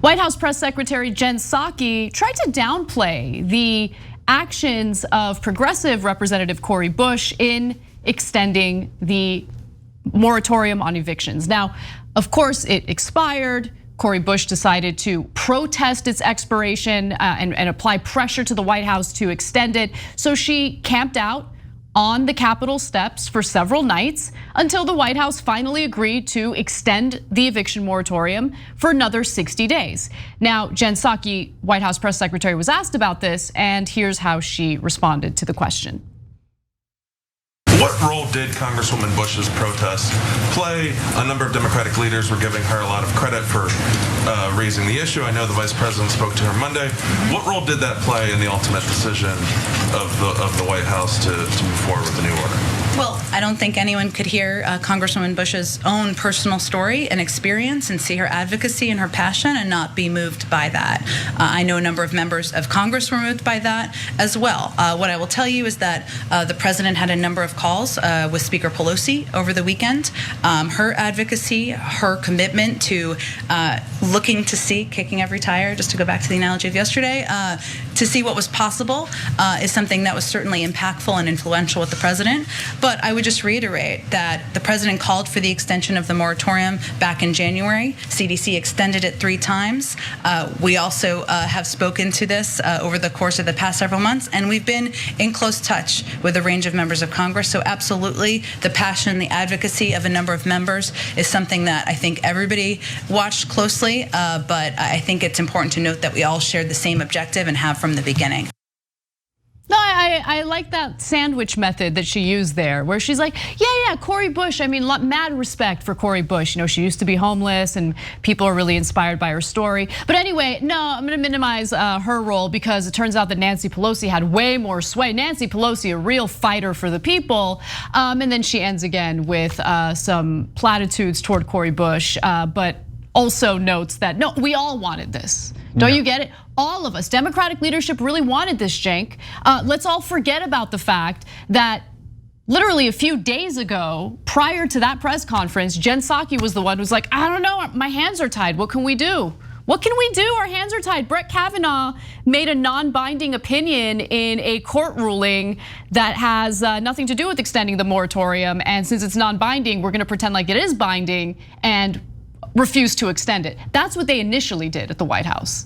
White House Press Secretary Jen Psaki tried to downplay the actions of progressive Representative Cori Bush in extending the moratorium on evictions. Now, of course, it expired. Cori Bush decided to protest its expiration and apply pressure to the White House to extend it. So she camped out on the Capitol steps for several nights until the White House finally agreed to extend the eviction moratorium for another 60 days. Now, Jen Psaki, White House press secretary, was asked about this, and here's how she responded to the question. What role did Congresswoman Bush's protest play? A number of Democratic leaders were giving her a lot of credit for raising the issue. I know the vice president spoke to her Monday. What role did that play in the ultimate decision of the White House to move forward with the new order? Well, I don't think anyone could hear Congresswoman Bush's own personal story and experience and see her advocacy and her passion and not be moved by that. I know a number of members of Congress were moved by that as well. What I will tell you is that the president had a number of calls with Speaker Pelosi over the weekend. Her advocacy, her commitment to looking to see, kicking every tire, just to go back to the analogy of yesterday, to see what was possible is something that was certainly impactful and influential with the president. But I would just reiterate that the president called for the extension of the moratorium back in January. CDC extended it 3 times. We also have spoken to this over the course of the past several months, and we've been in close touch with a range of members of Congress. So absolutely, the passion, the advocacy of a number of members is something that I think everybody watched closely, but I think it's important to note that we all shared the same objective and have from the beginning. No, I like that sandwich method that she used there, where she's like, yeah, Cori Bush. I mean, mad respect for Cori Bush. You know, she used to be homeless, and people are really inspired by her story. But anyway, no, I'm going to minimize her role because it turns out that Nancy Pelosi had way more sway. Nancy Pelosi, a real fighter for the people, and then she ends again with some platitudes toward Cori Bush, but also notes that no, we all wanted this. Don't you get it? All of us, Democratic leadership really wanted this, Cenk. Let's all forget about the fact that literally a few days ago, prior to that press conference, Jen Psaki was the one who's like, I don't know, my hands are tied, what can we do? What can we do? Our hands are tied. Brett Kavanaugh made a non-binding opinion in a court ruling that has nothing to do with extending the moratorium. And since it's non-binding, we're gonna pretend like it is binding and refuse to extend it. That's what they initially did at the White House.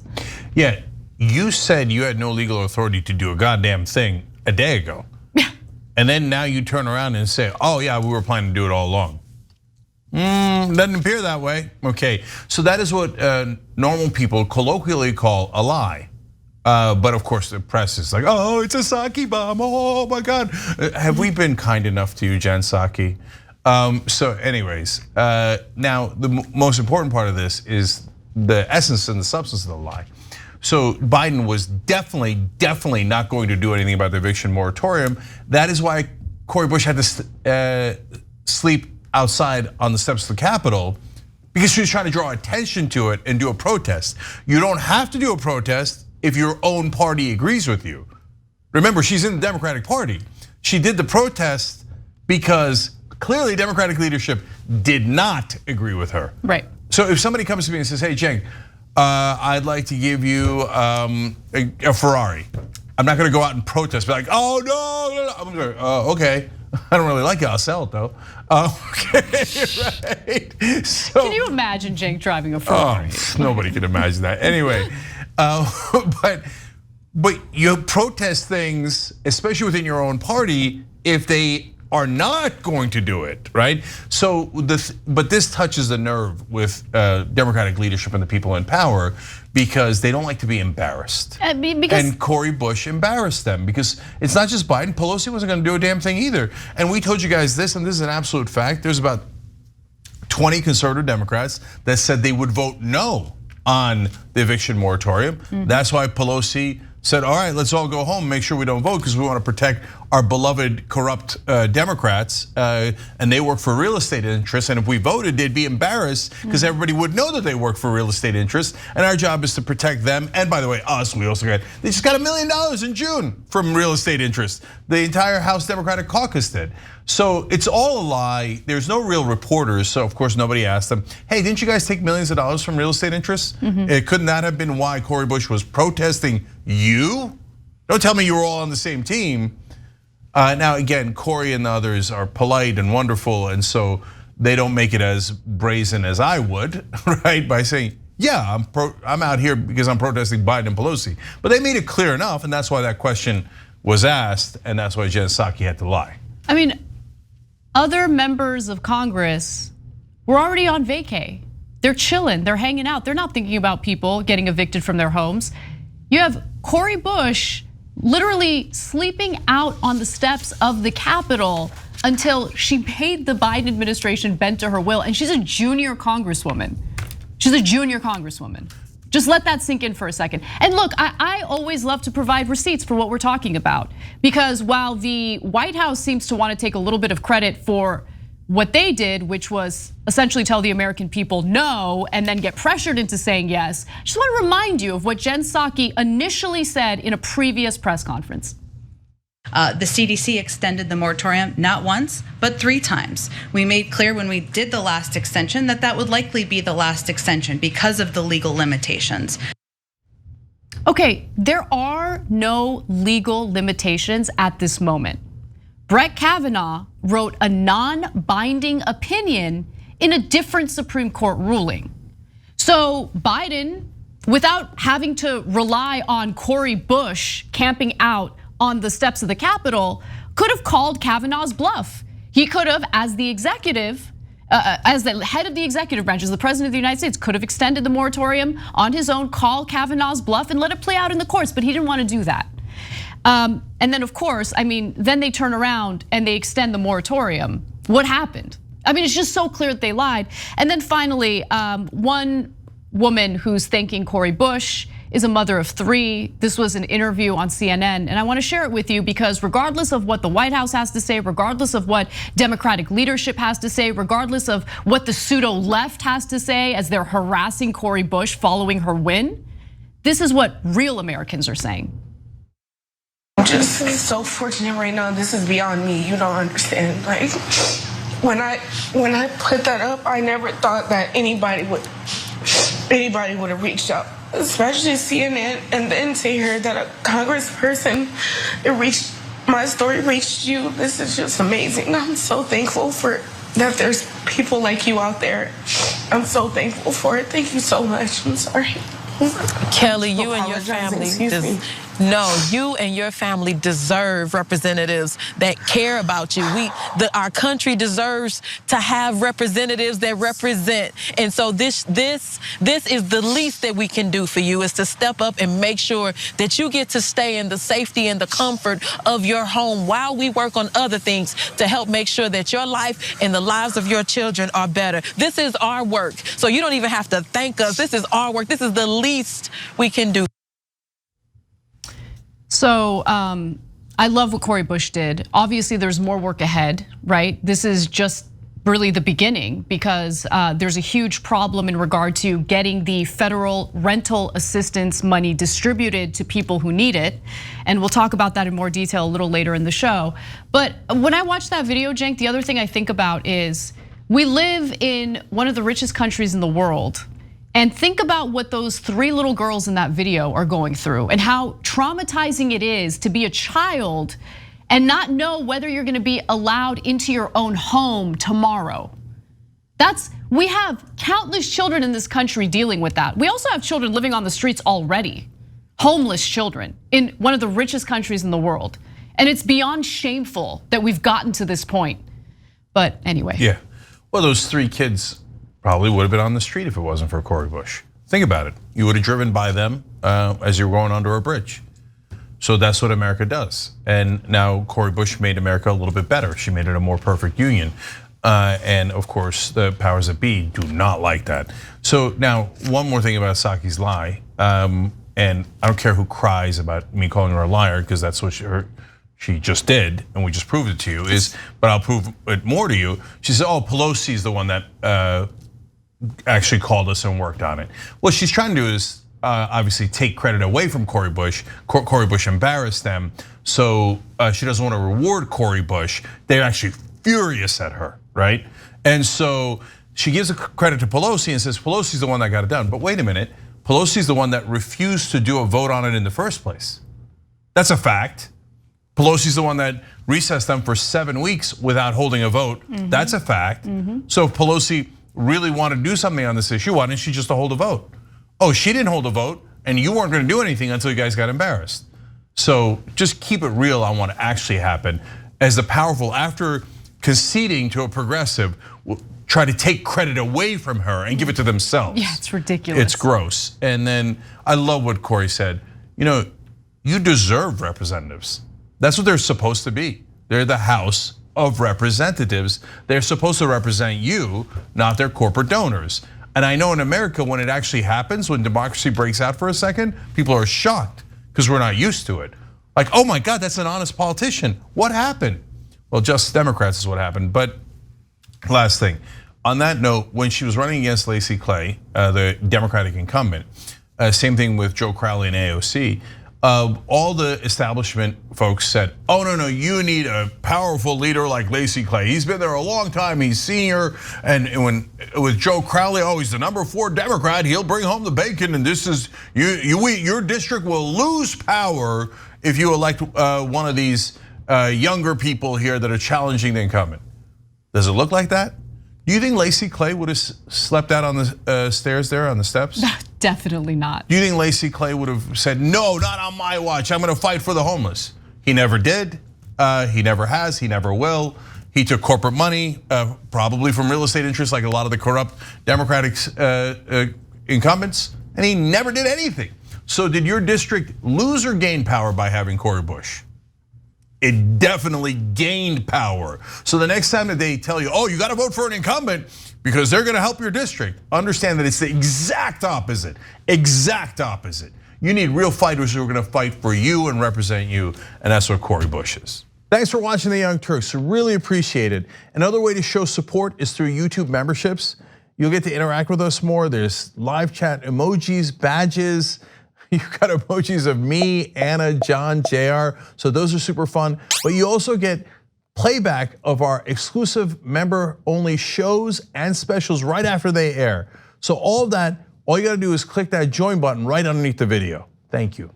Yeah, you said you had no legal authority to do a goddamn thing a day ago. Yeah. And then now you turn around and say, oh yeah, we were planning to do it all along. Doesn't appear that way. Okay, so that is what normal people colloquially call a lie. But of course the press is like, oh, it's a Psaki bomb, oh my God. Have we been kind enough to you, Jen Psaki? So anyways, now the most important part of this is the essence and the substance of the lie. So Biden was definitely not going to do anything about the eviction moratorium. That is why Cori Bush had to sleep outside on the steps of the Capitol, because she was trying to draw attention to it and do a protest. You don't have to do a protest if your own party agrees with you. Remember, she's in the Democratic Party. She did the protest because clearly Democratic leadership did not agree with her. Right. So if somebody comes to me and says, hey, Cenk, I'd like to give you a Ferrari. I'm not gonna go out and protest, be like, oh no. I'm gonna go, okay. I don't really like it, I'll sell it though. Okay, right. So, can you imagine Cenk driving a Ferrari? Oh, nobody can imagine that. Anyway, but you protest things, especially within your own party, if they are not going to do it, right? So but this touches the nerve with Democratic leadership and the people in power, because they don't like to be embarrassed. And Cori Bush embarrassed them, because it's not just Biden. Pelosi wasn't going to do a damn thing either. And we told you guys this, and this is an absolute fact. There's about 20 conservative Democrats that said they would vote no on the eviction moratorium. That's why Pelosi said, all right, let's all go home, make sure we don't vote, because we want to protect our beloved corrupt Democrats, and they work for real estate interests. And if we voted, they'd be embarrassed because everybody would know that they work for real estate interests. And our job is to protect them. And by the way, us, they just got $1 million in June from real estate interests. The entire House Democratic caucus did. So it's all a lie. There's no real reporters, so of course nobody asked them, hey, didn't you guys take millions of dollars from real estate interests? Couldn't that have been why Cori Bush was protesting you? Don't tell me you were all on the same team. Now again, Cori and the others are polite and wonderful, and so they don't make it as brazen as I would, right? By saying, yeah, I'm out here because I'm protesting Biden and Pelosi. But they made it clear enough, and that's why that question was asked, and that's why Jen Psaki had to lie. I mean, other members of Congress were already on vacay. They're chilling, they're hanging out. They're not thinking about people getting evicted from their homes. You have Cori Bush literally sleeping out on the steps of the Capitol until she made the Biden administration bend to her will. And she's a junior congresswoman. She's a junior congresswoman. Just let that sink in for a second. And look, I always love to provide receipts for what we're talking about, because while the White House seems to want to take a little bit of credit for what they did, which was essentially tell the American people no and then get pressured into saying yes, I just want to remind you of what Jen Psaki initially said in a previous press conference. The CDC extended the moratorium not once, but 3 times. We made clear when we did the last extension that that would likely be the last extension because of the legal limitations. Okay, there are no legal limitations at this moment. Brett Kavanaugh wrote a non-binding opinion in a different Supreme Court ruling. So Biden, without having to rely on Cori Bush camping out on the steps of the Capitol, could have called Kavanaugh's bluff. He could have, as the executive, as the head of the executive branch, as the president of the United States, could have extended the moratorium on his own, call Kavanaugh's bluff and let it play out in the courts, but he didn't want to do that. And then of course, I mean, then they turn around and they extend the moratorium. What happened? I mean, it's just so clear that they lied. And then finally, one woman who's thanking Cori Bush is a mother of 3. This was an interview on CNN, and I want to share it with you because regardless of what the White House has to say, regardless of what Democratic leadership has to say, regardless of what the pseudo left has to say as they're harassing Cori Bush following her win, this is what real Americans are saying. I'm just so fortunate right now. This is beyond me. You don't understand. Like when I put that up, I never thought that anybody would have reached out, especially CNN, and then to hear that a congressperson, my story reached you. This is just amazing. I'm so thankful for that there's people like you out there. I'm so thankful for it. Thank you so much. I'm sorry. Kelly, you and your family, you and your family deserve representatives that care about you. Our country deserves to have representatives that represent. And so this is the least that we can do for you, is to step up and make sure that you get to stay in the safety and the comfort of your home while we work on other things to help make sure that your life and the lives of your children are better. This is our work. So you don't even have to thank us. This is our work. This is the least we can do. So I love what Cori Bush did. Obviously, there's more work ahead, right? This is just really the beginning because there's a huge problem in regard to getting the federal rental assistance money distributed to people who need it. And we'll talk about that in more detail a little later in the show. But when I watch that video, Cenk, the other thing I think about is we live in one of the richest countries in the world. And think about what those 3 little girls in that video are going through and how traumatizing it is to be a child and not know whether you're gonna be allowed into your own home tomorrow. We have countless children in this country dealing with that. We also have children living on the streets already, homeless children in one of the richest countries in the world. And it's beyond shameful that we've gotten to this point. But anyway. Yeah, well, those 3 kids probably would have been on the street if it wasn't for Cori Bush. Think about it. You would have driven by them as you were going under a bridge. So that's what America does. And now Cori Bush made America a little bit better. She made it a more perfect union. And of course, the powers that be do not like that. So now, one more thing about Psaki's lie. And I don't care who cries about me calling her a liar, because that's what she just did, and we just proved it to you, but I'll prove it more to you. She said, oh, Pelosi's the one that actually called us and worked on it. What she's trying to do is obviously take credit away from Cori Bush. Cori Bush embarrassed them, so she doesn't want to reward Cori Bush. They're actually furious at her, right? And so she gives the credit to Pelosi and says Pelosi's the one that got it done. But wait a minute, Pelosi's the one that refused to do a vote on it in the first place. That's a fact. Pelosi's the one that recessed them for 7 weeks without holding a vote. That's a fact. So if Pelosi really wanted to do something on this issue, why didn't she just hold a vote? Oh, she didn't hold a vote, and you weren't going to do anything until you guys got embarrassed. So just keep it real on what actually happened. As the powerful, after conceding to a progressive, will try to take credit away from her and give it to themselves. Yeah, it's ridiculous. It's gross. And then I love what Cori said. You deserve representatives. That's what they're supposed to be. They're the House of Representatives. They're supposed to represent you, not their corporate donors. And I know in America, when it actually happens, when democracy breaks out for a second, people are shocked because we're not used to it. Like, oh my God, that's an honest politician. What happened? Well, just Democrats is what happened. But last thing, on that note, when she was running against Lacey Clay, the Democratic incumbent, same thing with Joe Crowley and AOC, all the establishment folks said, oh no, you need a powerful leader like Lacey Clay. He's been there a long time, he's senior, and when with Joe Crowley, oh, he's the #4 Democrat, he'll bring home the bacon, and this is, your district will lose power if you elect one of these younger people here that are challenging the incumbent. Does it look like that? Do you think Lacey Clay would have slept out on the stairs there, on the steps? Definitely not. Do you think Lacey Clay would have said, no, not on my watch, I'm gonna fight for the homeless? He never did, he never has, he never will. He took corporate money, probably from real estate interests like a lot of the corrupt Democratic incumbents, and he never did anything. So did your district lose or gain power by having Cori Bush? It definitely gained power. So the next time that they tell you, oh, you gotta vote for an incumbent because they're gonna help your district, understand that it's the exact opposite, exact opposite. You need real fighters who are gonna fight for you and represent you, and that's what Cori Bush is. Thanks for watching The Young Turks, really appreciate it. Another way to show support is through YouTube memberships. You'll get to interact with us more. There's live chat emojis, badges. You've got emojis of me, Anna, John, JR, so those are super fun. But you also get playback of our exclusive member-only shows and specials right after they air. So all of that, all you gotta do is click that join button right underneath the video. Thank you.